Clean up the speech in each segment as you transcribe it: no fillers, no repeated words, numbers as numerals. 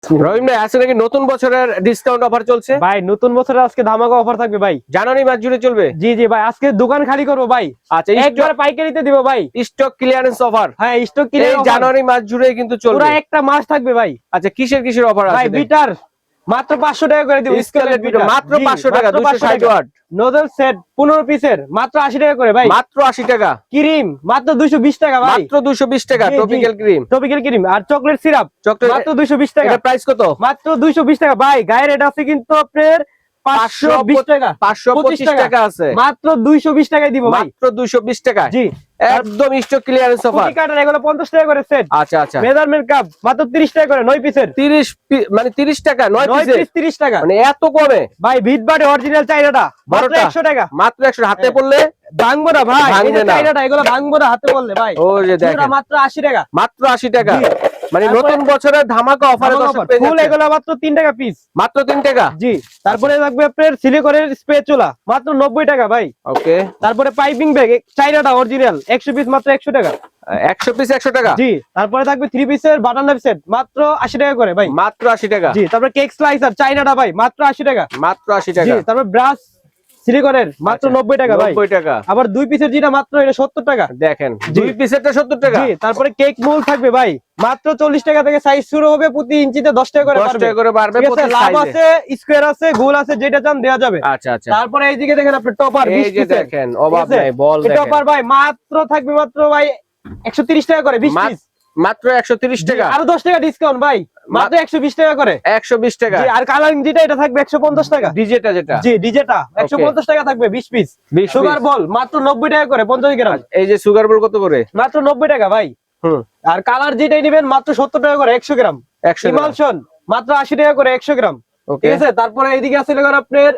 রহিম ভাই, আজকে নাকি নতুন বছরের ডিসকাউন্ট অফার চলছে? ভাই নতুন বছরে আজকে ধামাকা অফার থাকবে ভাই। জানুয়ারি মাস জুড়ে চলবে? জি জি ভাই, আজকে দোকান খালি করবো ভাই। আচ্ছা, একবার পাইকারিতে দিব ভাই। Stock clearance offer. হ্যাঁ, স্টক এই ক্লিয়ার জানুয়ারি মাস জুড়ে কিন্তু চলবে, পুরো একটা মাস থাকবে ভাই। আচ্ছা, কিসের কিসের অফার ভাই আছে? বিটার মাত্র 500 টাকা করে দিব। স্কেলেট বিটার মাত্র 500 টাকা, 260 ওয়াট। নোজল সেট 15 পিসের মাত্র 80 টাকা করে ভাই। মাত্র 80 টাকা। ক্রিম মাত্র 220 টাকা ভাই। মাত্র 220 টাকা। জি, জি। টপিক্যাল ক্রিম, টপিক্যাল ক্রিম আর চকলেট সিরাপ চকলেট মাত্র 220 টাকা। এটা প্রাইস কত? মাত্র 220 টাকা ভাই। গায়ের রেট আছে কিন্তু আপনার 520 টাকা, 525 টাকা আছে। মাত্র 220 টাকায় দিব ভাই। মাত্র 220 টাকা। জি, একদম স্টক ক্লিয়ারেন্স অফার। কুকি কাটার এগুলো 50 টাকা করে সেট। আচ্ছা আচ্ছা, মেজারমেন্ট কাপ মাত্র 30 টাকা করে 9 পিসের। 30 মানে 30 টাকা 9 9 পিসে, পিস 30 টাকা। মানে এত কমে? ভাই ভিটবাটে অরিজিনাল চাইনাটা মাত্র 12টা 100 টাকা। মাত্র 100। হাতে পড়লে ভাঙবো না ভাই, এই ভাঙবে যে না। চাইনাটা এগুলো ভাঙবো না হাতে বললে ভাই। ও যে দেখেন, পুরো মাত্র 80 টাকা। মাত্র 80 টাকা। জি। মানে তারপরে- নতুন বছরের ধামাকা অফারে ফুল এগুলো মাত্র 3 টাকা পিস। মাত্র 3 টাকা। জি, তারপরে লাগবে আপনার সিলিকনের স্প্রে চুলা মাত্র 90 টাকা ভাই। ওকে, তারপরে পাইপিং ব্যাগ চাইনাটা অরিজিনাল 100 পিস মাত্র 100 টাকা। 100 পিস 100 টাকা। জি, তারপরে থাকবে 3 পিসের বাটার নাইফ সেট মাত্র 80 টাকা করে ভাই। মাত্র 80 টাকা। জি, তারপরে কেক স্লাইসার চাইনাটা ভাই মাত্র 80 টাকা। মাত্র 80 জি, টাকা। তারপরে ব্রাশ সিলিকনের মাত্র আচ্ছা, 90 টাকা ভাই। 90 টাকা। আবার 2 পিসের যেটা মাত্র এটা 70 টাকা। দেখেন, জি। 2 পিসেরটা 70 টাকা। জি, তারপরে কেক মোল থাকবে ভাই মাত্র 40 টাকা থেকে সাইজ শুরু হবে, প্রতি ইঞ্চিতে 10 টাকা করে 10 বাড়বে। টাকা করে বাড়বে ঠিক আছে, প্রতি লাভ সাইজে। আছে, স্কয়ার আছে, গোল আছে, যেটা চান দেয়া যাবে। আচ্ছা আচ্ছা, তারপরে এইদিকে দেখেন আপনি টপার এই 20 যে পিসের। দেখেন, অভাব ঠিক আছে? নাই, বল এই দেখেন। টপার ভাই মাত্র থাকবে মাত্র ভাই 130 টাকা করে 20 পিস। মাত্র 130 টাকা। আরো 10 টাকা ডিসকাউন্ট ভাই, মাত্র 120 টাকা করে। 120 টাকা। জি, আর কালারিং যেটা এটা থাকবে 150 টাকা। ডিজেটা যেটা, জি, ডিজেটা 150 টাকা থাকবে 20 পিস। 20 sugar piece. বল মাত্র 90 টাকা করে 50 গ্রাম। এই যে সুগার বল কত করে? মাত্র 90 টাকা ভাই। হুম, আর কালার যেটাই নেবেন মাত্র 70 টাকা করে 100 গ্রাম। 100 গ্রাম। ইমালশন মাত্র 80 টাকা করে 100 গ্রাম। ওকে, ঠিক আছে, তারপরে এইদিকে আছে লাগা আপনার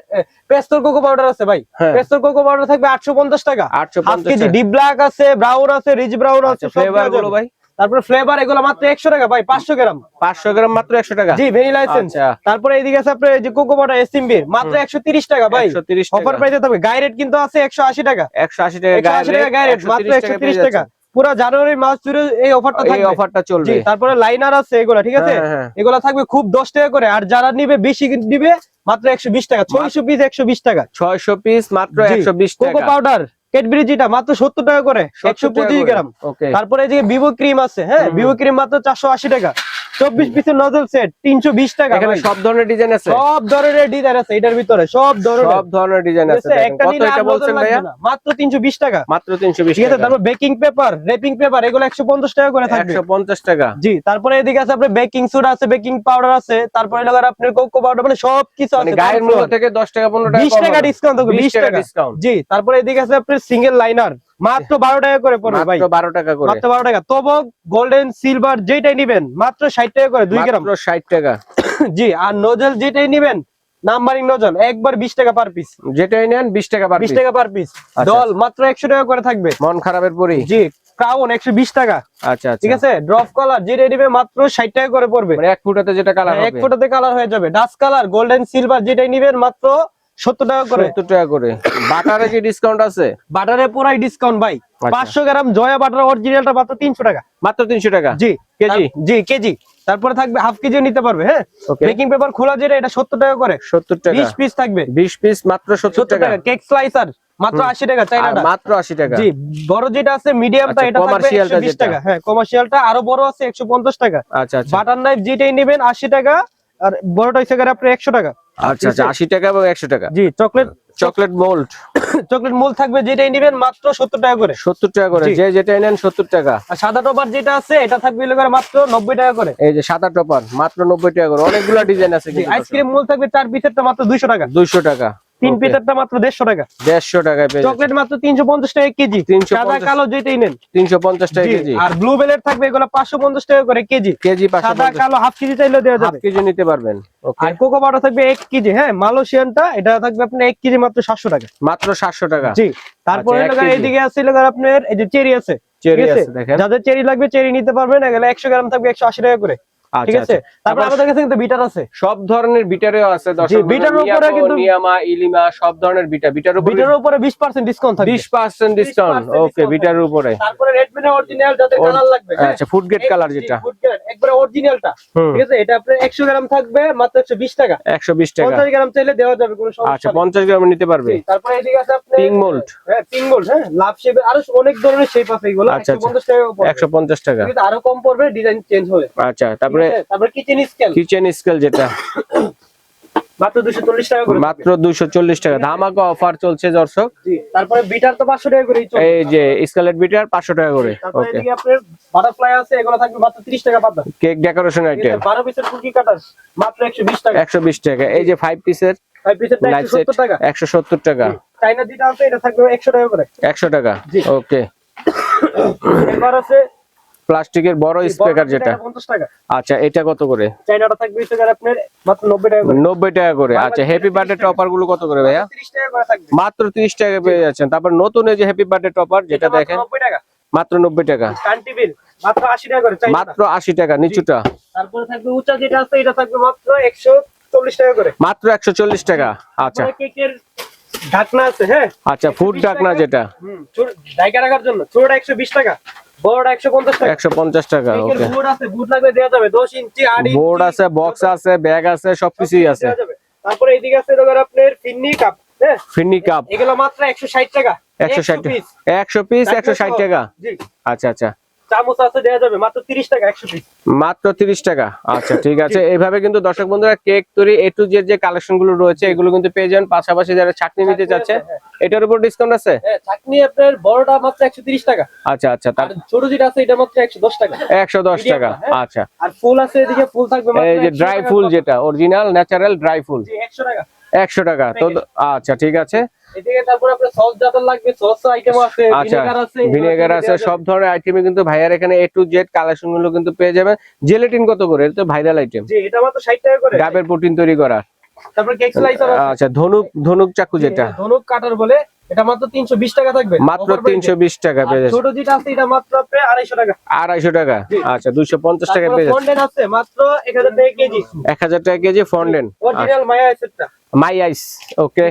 পেস্তর কোকো পাউডার আছে ভাই। হ্যাঁ। পেস্তর কোকো পাউডার থাকবে 850 টাকা। 850 কেজি টাকা। ডিপ ব্ল্যাক আছে, ব্রাউন আছে, রিচ ব্রাউন আছে, আচ্ছা, সব ফ্লেভার দেওয়া গুলো যাবে। ভাই? তারপরে ফ্লেভার এগুলো মাত্র 100 টাকা ভাই, 500 গ্রাম। 500 গ্রাম মাত্র 100 টাকা। জি, ভ্যানিলা এসেন্স। আচ্ছা। তারপরে এইদিকে আছে আপনার এই যে কোকো পাউডার এসএমবি মাত্র 130 টাকা ভাই। 130 টাকা। অফার প্রাইসে থাকবে। গাই রেট কিন্তু আছে 180 টাকা। 180 টাকা 180 টাকা গাই রেট, মাত্র 130 টাকা। পুরো জানুয়ারি মাস জুড়ে এই অফারটা এই থাকবে। অফারটা চলবে। জি, তারপরে লাইনার আছে এগুলা, ঠিক আছে? হ্যাঁ, হ্যাঁ। এগুলা থাকবে খুব 10 টাকা করে, আর যারা নিবে বেশি নিবে মাত্র 120 টাকা। 600 পিস 120 টাকা। 600 পিস মাত্র জি, 120 কোকো টাকা। পাউডার ক্যাডবেরি যেটা মাত্র 70 টাকা করে 125 গ্রাম। ওকে, তারপরে এই যে ভিভো ক্রিম আছে, হ্যাঁ, ভিভো ক্রিম মাত্র 480 টাকা। 24 পিসের নজল সেট 320 টাকা এখানে ভাই। সব ধরনের ডিজাইন আছে। সব ধরনের ডিজাইন আছে এটার ভিতরে, সব ধরনের। সব ধরনের ডিজাইন ঠিক আছে। আছে, দেখেন, একটা কত নিলে এটা আর নজল বলছেন লাগবে ভাইয়া? না, মাত্র 320 টাকা। মাত্র 320 ঠিক আছে, টাকা। তারপর বেকিং পেপার, র্যাপিং পেপার এগুলো 150 টাকা করে থাকবে। 150 টাকা। জি, তারপরে এদিকে আছে আপনার বেকিং সোডা আছে, বেকিং পাউডার আছে, তারপরে লাগার আপনার কোকো পাউডার, মানে সব কিছু মানে আছে। গায়ের মূল্য থেকে 10 টাকা 15 টাকা 20 টাকা ডিসকাউন্ট থাকবে, 20 টাকা ডিসকাউন্ট। জি, তারপরে এদিকে আছে আপনার সিঙ্গেল লাইনার মাত্র 12 টাকা করে পড়বে ভাই। মাত্র 12 টাকা করে। মাত্র 12 টাকা। তবক গোল্ডেন সিলভার যেটাই নেবেন মাত্র 60 টাকা করে 2 গ্রাম। মাত্র 60 টাকা। জি, আর নোজেল যেটাই নেবেন নাম্বারিং নোজেল একবার 20 টাকা পার পিস। যেটাই নেন 20 টাকা পার 20 পিস। টাকা পার পিস। আচ্ছা। ডল মাত্র 100 টাকা করে থাকবে। মন খারাপের পরি। জি, ক্রাউন 120 টাকা। আচ্ছা আচ্ছা, ঠিক আছে, ড্রপ কালার যেটা নেবে মাত্র 60 টাকা করে পড়বে। মানে 1 ফুটাতে যেটা কালার হ্যাঁ, হবে 1 ফুটাতে কালার হয়ে যাবে। ডাস্ট কালার গোল্ডেন সিলভার যেটাই নেবেন মাত্র 70 টাকা করে। 70 টাকা করে। বাটারে কি ডিসকাউন্ট আছে? বাটারে পুরাই ডিসকাউন্ট ভাই। আচ্ছা। 500 গ্রাম জয়া বাটার অরিজিনালটা মাত্র 300 টাকা। মাত্র 300 টাকা জি, কেজি। জি, কেজি। তারপরে থাকবে হাফ কেজি নিতে পারবে। হ্যাঁ, ওকে, বেকিং পেপার খোলা যেটা এটা 70 টাকা করে। 70 টাকা। 20 পিস থাকবে 20 পিস মাত্র 70 70 টাকা। টাকা। কেক স্লাইসার মাত্র 80 টাকা আর চাইনাটা। মাত্র 80 টাকা। জি, বড় যেটা আছে মিডিয়ামটা আচ্ছা, এটা থাকবে কমার্শিয়ালটা 120 যেটা। টাকা। হ্যাঁ, কমার্শিয়ালটা আরো বড় আছে 150 টাকা। আচ্ছা আচ্ছা, বাটার নাইফ যেটাই নেবেন 80 টাকা, আর বড়টা হইছে গিয়ে আপনার 100 টাকা। আচ্ছা আচ্ছা, 80 টাকা এবং 100 টাকা। জি, চকলেট চকলেট মোল্ড চকলেট মোল থাকবে যেটাই নেবেন মাত্র 70 টাকা করে। 70 টাকা করে। জি। যে যেটাই নেন 70 টাকা। আর সাদা টপার যেটা আছে এটা থাকবে হলো গিয়ে মাত্র 90 টাকা করে। এই যে সাদা টপার মাত্র 90 টাকা করে। অনেকগুলা ডিজাইন আছে জি, কিন্তু। আইসক্রিম মোল থাকবে 4 পিসেরটা মাত্র 200 টাকা। 200 টাকা। 3 ওকে, পিসেরটা মাত্র 150 টাকা। 150 টাকায় পেয়ে যাচ্ছেন। চকলেট মাত্র 350 টাকা কেজি। 350 সাদা কালো যেটাই নেন। 350 টাকা জি, কেজি। আর ব্লু বেলের থাকবে এগুলো 550 টাকা করে কেজি। কেজি সাদা 550। কালো হাফ কেজি চাইলেও দেওয়া হাফ যাবে। কেজি নিতে পারবেন। ওকে, আর কোকো পাউডার থাকবে 1 কেজি। হ্যাঁ, মালয়েশিয়ানটা এটা থাকবে আপনার 1 কেজি মাত্র 700 টাকা। মাত্র 700 টাকা। জি, তারপরে আচ্ছা, 1 কেজি। এইদিকে আছে লাগার আপনার এই যে চেরি আছে। চেরি ঠিক আছে? আছে দেখেন। যাদের চেরি লাগবে চেরি নিতে পারবেন। এগুলো 100 গ্রাম থাকবে 180 টাকা করে। ঠিক আছে। তারপর আমাদের কাছে কিন্তু বিটার আছে, সব ধরনের বিটারও আছে দর্শক। বিটার উপরে কিন্তু নিয়ামা, ইলিমা সব ধরনের বিটার উপরে 20% ডিসকাউন্ট থাকবে, 20% ডিসকাউন্ট। ওকে, বিটার উপরে। তারপরে রেডমি অরিজিনাল যাতে কালার লাগবে, আচ্ছা, ফুড গ্রেড কালার যেটা, ফুড গ্রেড একবারে অরিজিনালটা, ঠিক আছে। এটা আপনার 100 গ্রাম থাকবে মাত্র 120 টাকা, 120 টাকা। 50 গ্রাম চাইলে দেওয়া যাবে, কোনো সমস্যা নেই। আচ্ছা, 50 গ্রাম নিতে পারবে। তারপরে এদিকে আছে আপনার পিঙ্ক মোল্ড, হ্যাঁ পিঙ্ক মোল্ড, হ্যাঁ লাভ শেপ, আরো অনেক ধরনের শেপ আছে এগুলো। 150 টাকা পড়বে, 150 টাকা, কিন্তু আরো কম পড়বে, ডিজাইন চেঞ্জ হবে। আচ্ছা, তারপরে কিচেন স্কেল যেটা মাত্র 240 টাকা করে, মাত্র 240 টাকা, ধামাকা অফার চলছে দর্শক। জি, তারপরে বিটার তো 500 টাকা করেই চলছে, এই যে স্কেলেট বিটার 500 টাকা করে। তারপরে ওকে, এদিকে আপনার বাটারফ্লাই আছে, এগুলো থাকবে মাত্র 30 টাকা পাতা। কেক ডেকোরেশন আইটেম 12 পিসের কুকি কাটার মাত্র 120 টাকা, 120 টাকা। এই যে 5 পিসের 5 পিসের 170 টাকা, 170 টাকা। চাইনা যেটা আছে এটা থাকবে 100 টাকা করে, 100 টাকা। ওকে, এবার আছে প্লাস্টিকের বড় স্পিকার যেটা 50 টাকা। আচ্ছা, এটা কত করে? চাইনাটা থাকবে স্পিকার আপনার মাত্র 90 টাকা করে, 90 টাকা করে। আচ্ছা, হ্যাপি বার্থডে টপার গুলো কত করে ভাইয়া? 30 টাকা করে থাকবে, মাত্র 30 টাকা পেয়ে যাচ্ছেন। তারপর নতুন এই যে হ্যাপি বার্থডে টপার যেটা দেখেন, 90 টাকা। মাত্র 90 টাকা, কান্টিবিল মাত্র 80 টাকা করে, চাইনা মাত্র 80 টাকা নিচুটা। তারপরে থাকবে উঁচা যেটা আছে এটা থাকবে মাত্র 140 টাকা করে, মাত্র 140 টাকা। আচ্ছা, তারপরে কেকের ঢাকনা আছে, হ্যাঁ আচ্ছা, ফুড ঢাকনা যেটা ঢাকা রাখার জন্য, ছোটটা 120 টাকা, বড়টা 150 টাকা, 150 টাকা। কেকের ওকে, বোর্ড আছে, বোর্ড লাগবে দেওয়া যাবে, 10 ইঞ্চি 8 ইঞ্চি বোর্ড আছে, বক্স আছে, ব্যাগ আছে, সবকিছুই আছে। দেওয়া যাবে। তারপরে এইদিকে আছে এবার আপনার ফিন্নি কাপ, হ্যাঁ ফিন্নি কাপ এগুলো মাত্র 160 টাকা, 160 পিস, 100 পিস 160 টাকা। জি। আচ্ছা আচ্ছা, চামচ আছে দেওয়া যাবে মাত্র 30 টাকা 100 পিস, মাত্র 30 টাকা। আচ্ছা, ঠিক আছে। এইভাবে কিন্তু দর্শক বন্ধুরা কেক তৈরি এ টু জেড যে কালেকশন গুলো রয়েছে এগুলো কিন্তু পেয়ে যান। পাশাপাশি যারা চাটনি নিতে চাচ্ছে এটার উপর ডিসকাউন্ট আছে। হ্যাঁ চাটনি আপনার বড়টা মাত্র 130 টাকা, আচ্ছা আচ্ছা, আর ছোট যেটা আছে এটা মাত্র 110 টাকা, 110 টাকা। আচ্ছা, আর ফুল আছে এদিকে, ফুল থাকবে মাত্র এই যে ড্রাই ফুল যেটা অরিজিনাল ন্যাচারাল ড্রাই ফুল 100 টাকা, 100 টাকা। তো আচ্ছা, ঠিক আছে। এদিকে তারপর আপনার সস যত লাগবে সস আইটেম আছে, আচ্ছা, ভিনেগার আছে, ভিনেগার আছে, সব ধরনের আইটেমে কিন্তু ভাইয়ার এখানে এ টু জেড কালেকশন গুলো কিন্তু পেয়ে যাবেন। জেলাটিন কত করে? এটা তো ভাইরাল আইটেম, জি এটা মাত্র 60 টাকা করে, ডাবের প্রোটিন তৈরি করা। তারপর কেক স্লাইসার আছে, আচ্ছা, ধনুক চাকু যেটা ধনুক কাটার বলে, এটা মাত্র 320 টাকা থাকবে, মাত্র 320 টাকা পেয়ে যাচ্ছে। ছোট যেটা আছে এটা মাত্র আপনার 250 টাকা, 250 টাকা। আচ্ছা, 250 টাকা পেয়ে যাচ্ছে। ফন্ডেন্ট আছে মাত্র 1000 টাকা কেজি, 1000 টাকা কেজি ফন্ডেন্ট অরিজিনাল মায়া আইসেটটা, মাই আইস। ওকে,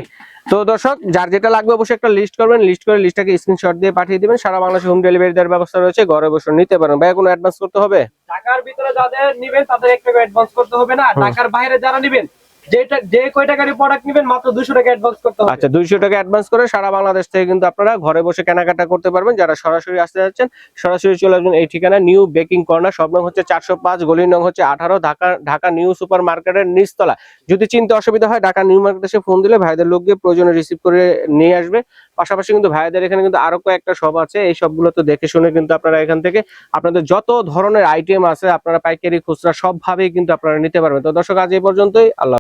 তো দর্শক যার যেটা লাগবে অবশ্যই একটা লিস্ট করবেন, লিস্ট করে লিস্টটাকে স্ক্রিনশট দিয়ে পাঠিয়ে দিবেন। সারা বাংলাদেশে হোম ডেলিভারি দেওয়ার ব্যবস্থা রয়েছে, ঘরে বসে নিতে পারেন। ভাই কোনো অ্যাডভান্স করতে হবে? ঢাকার ভিতরে যাদের নেবেন তাদের 1 টাকা অ্যাডভান্স করতে হবে না, ঢাকার বাইরে যারা নেবেন যে কয় টাকার প্রোডাক্ট নেবেন মাত্র 200 টাকা অ্যাডভান্স করতে হবে। আচ্ছা, 200 টাকা অ্যাডভান্স করে সারা বাংলাদেশ থেকে কিন্তু আপনারা ঘরে বসে কেনাকাটা করতে পারবেন। যারা সরাসরি আসতে যাচ্ছেন সরাসরি চলে আসবেন এই ঠিকানা, নিউ বেকিং কর্নার, সব নং হচ্ছে 405, গলির নং হচ্ছে 18, ঢাকা নিউ সুপার মার্কেটের নিচতলা। যদি চিনতে অসুবিধা হয় ঢাকা নিউ মার্কেটে এসে ফোন দিলে ভাইদের লোক গিয়ে প্রয়োজনে রিসিভ করে নিয়ে আসবে। পাশাপাশি কিন্তু ভাইদের এখানে কিন্তু আরো কয়েকটা শপ আছে, এই সবগুলো তো দেখে শুনে কিন্তু আপনারা এখান থেকে আপনাদের যত ধরনের আইটেম আছে আপনারা পাইকারি খুচরা সবভাবেই কিন্তু আপনারা নিতে পারবেন। তো দর্শক আজ এই পর্যন্তই, আল্লাহ।